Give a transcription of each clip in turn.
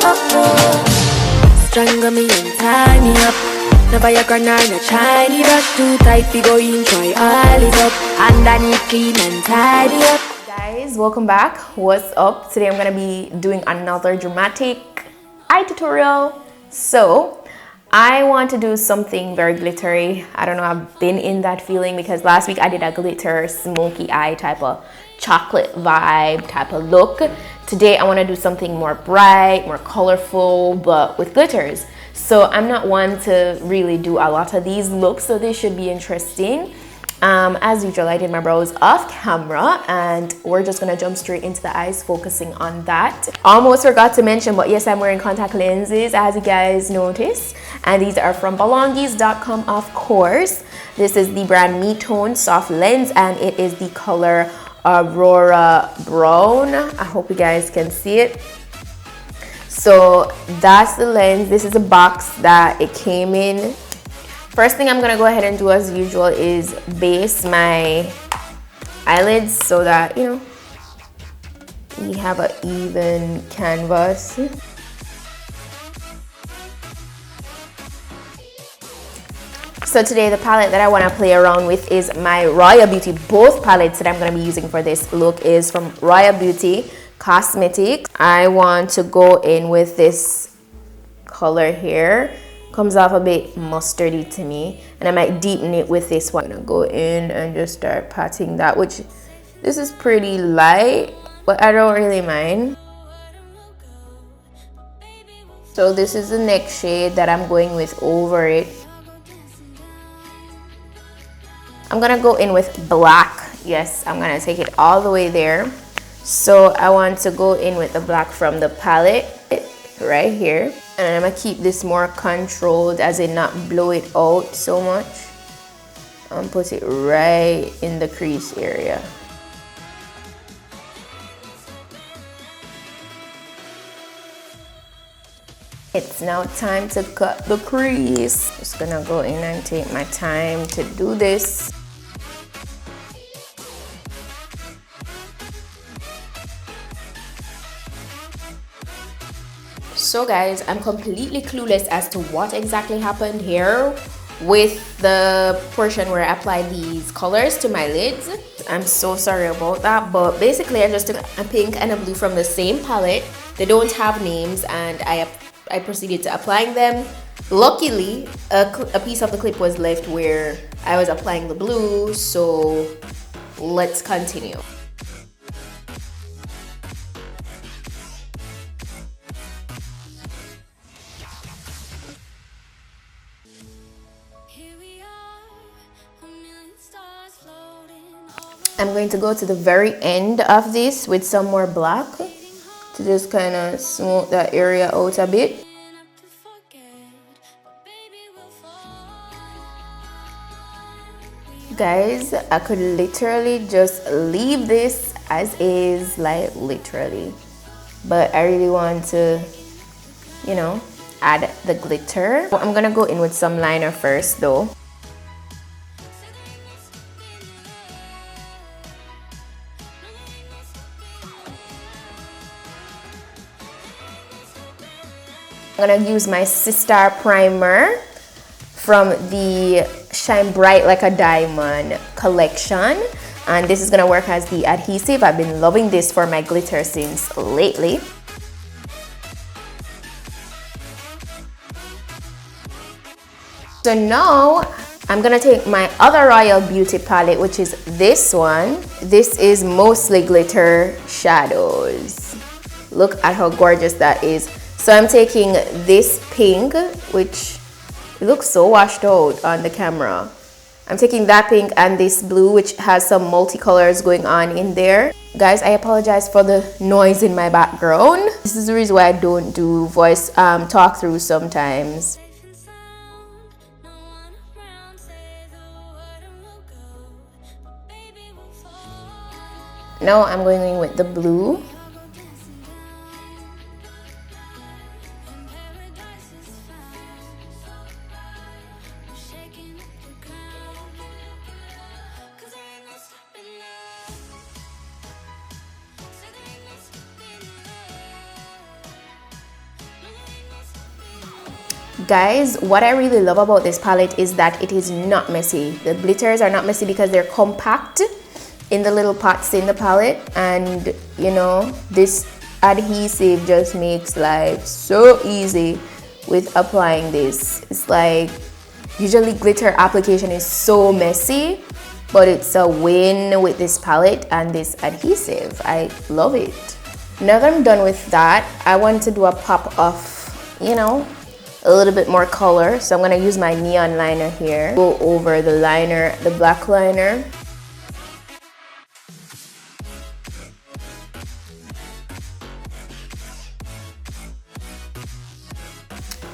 Strangle me and tie me up. No Viagra nor no shiny, but too tight we go in, try all it up. Underneath clean and tidy up. Guys, welcome back. What's up? Today I'm gonna be doing another dramatic eye tutorial. So I want to do something very glittery. I don't know, I've been in that feeling because last week I did a glitter smoky eye type of chocolate vibe type of look. Today I want to do something more bright, more colorful, but with glitters. So I'm not one to really do a lot of these looks, so this should be interesting. As usual, I did my brows off camera and we're just gonna jump straight into the eyes, focusing on that. Almost forgot to mention, but yes, I'm wearing contact lenses, as you guys notice, and these are from balongis.com, of course. This is the brand Me Tone Soft Lens and it is the color Aurora Brown. I hope you guys can see it. So that's the lens. This is a box that it came in. First thing I'm gonna go ahead and do as usual is base my eyelids so that, you know, we have an even canvas. So today the palette that I want to play around with is my Royal Beauty. Both palettes that I'm going to be using for this look is from Royal Beauty Cosmetics. I want to go in with this color here. Comes off a bit mustardy to me, and I might deepen it with this one. I'm gonna go in and just start patting that, which this is pretty light, but I don't really mind. So this is the next shade that I'm going with over it. I'm gonna go in with black. Yes, I'm gonna take it all the way there. So I want to go in with the black from the palette right here. And I'm gonna keep this more controlled, as in not blow it out so much. And put it right in the crease area. It's now time to cut the crease. Just gonna go in and take my time to do this. So guys, I'm completely clueless as to what exactly happened here with the portion where I applied these colors to my lids. I'm so sorry about that, but basically I just took a pink and a blue from the same palette. They don't have names, and I proceeded to applying them. Luckily, a piece of the clip was left where I was applying the blue, so let's continue. I'm going to go to the very end of this with some more black to just kind of smooth that area out a bit. Guys, I could literally just leave this as is, like literally. But I really want to, you know, add the glitter. I'm gonna go in with some liner first though. I'm gonna use my Sistar primer from the Shine Bright Like a Diamond collection, and this is gonna work as the adhesive. I've been loving this for my glitter since lately. So now I'm gonna take my other Royal Beauty palette, which is this one. This is mostly glitter shadows. Look at how gorgeous that is. So I'm taking this pink, which looks so washed out on the camera. I'm taking that pink and this blue, which has some multicolors going on in there. Guys, I apologize for the noise in my background. This is the reason why I don't do voice talk through sometimes. Now I'm going in with the blue. Guys, what I really love about this palette is that it is not messy. The glitters are not messy because they're compact in the little pots in the palette, and you know, this adhesive just makes life so easy with applying this. It's like, usually glitter application is so messy, but it's a win with this palette and this adhesive. I love it. Now that I'm done with that, I want to do a pop of, you know, a little bit more color. So I'm gonna use my neon liner here, go over the liner, the black liner.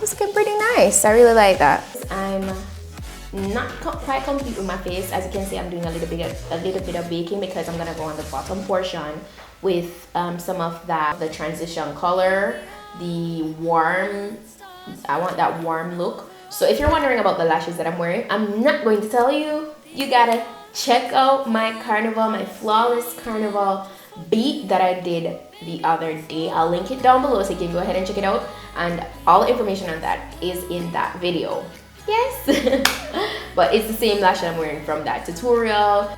It's looking pretty nice. I really like that. I'm not quite complete with my face. As you can see, I'm doing a little bit of baking because I'm gonna go on the bottom portion with some of the transition color, the warm. I want that warm look. So if you're wondering about the lashes that I'm wearing, I'm not going to tell you. You gotta check out my carnival, my flawless carnival beat that I did the other day. I'll link it down below so you can go ahead and check it out, and all the information on that is in that video. Yes. But it's the same lash I'm wearing from that tutorial.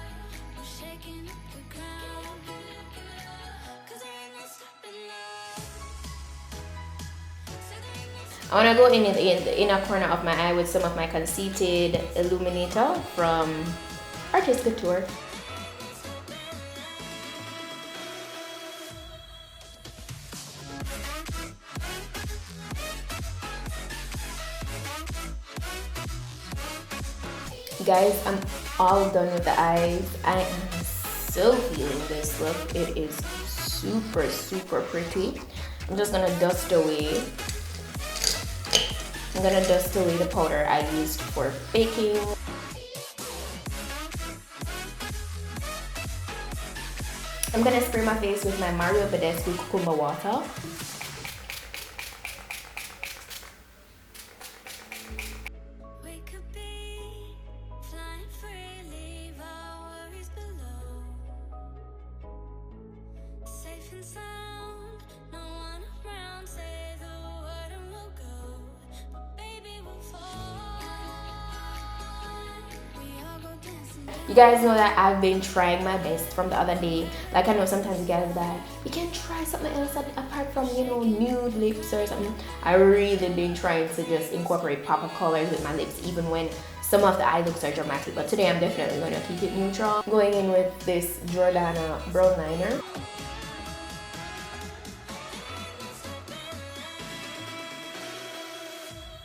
I want to go in the inner corner of my eye with some of my conceited illuminator from Artist Couture. Guys, I'm all done with the eyes. I am so feeling this look. It is super, super pretty. I'm just gonna dust away. I'm gonna dust away the powder I used for baking. I'm gonna spray my face with my Mario Badescu Cucumber Water. You guys know that I've been trying my best from the other day. Like, I know sometimes you guys are like, you can try something else apart from, you know, nude lips or something. I really been trying to just incorporate pop of colors with my lips, even when some of the eye looks are dramatic. But today I'm definitely going to keep it neutral. I'm going in with this Jordana brown liner.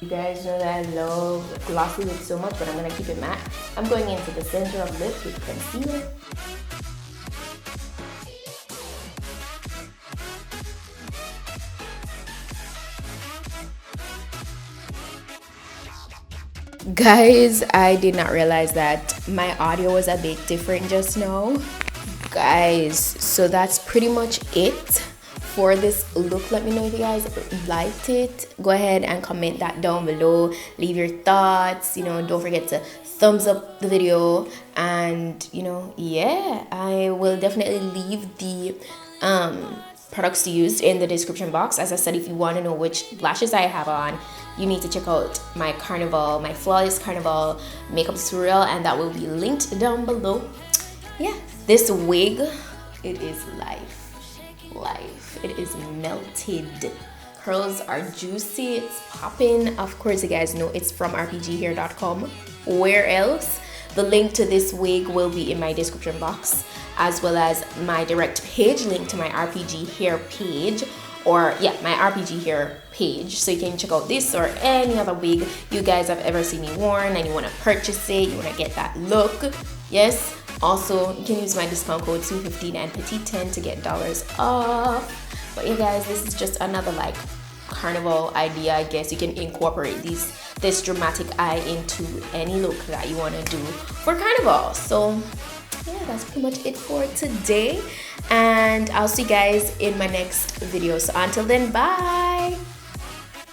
You guys know that I love glossy lips so much, but I'm going to keep it matte. I'm going into the center of lips with concealer. Guys, I did not realize that my audio was a bit different just now. Guys, so that's pretty much it for this look. Let me know if you guys liked it. Go ahead and comment that down below. Leave your thoughts. You know, don't forget to thumbs up the video, and you know, yeah, I will definitely leave the products used in the description box. As I said, if you want to know which lashes I have on, you need to check out my carnival, my flawless carnival makeup tutorial, and that will be linked down below. Yeah, this wig, it is life. It is melted. Curls are juicy, it's popping. Of course, you guys know it's from rpghair.com. Where else? The link to this wig will be in my description box, as well as my direct page link to my RPG hair page, or yeah, my RPG hair page, so you can check out this or any other wig you guys have ever seen me worn and you want to purchase it, you want to get that look. Yes, also you can use my discount code SUE15 and PETITE-10 to get dollars off. But yeah guys, this is just another like carnival idea. I guess you can incorporate this dramatic eye into any look that you want to do for carnival. So yeah, that's pretty much it for today, and I'll see you guys in my next video. So until then, bye.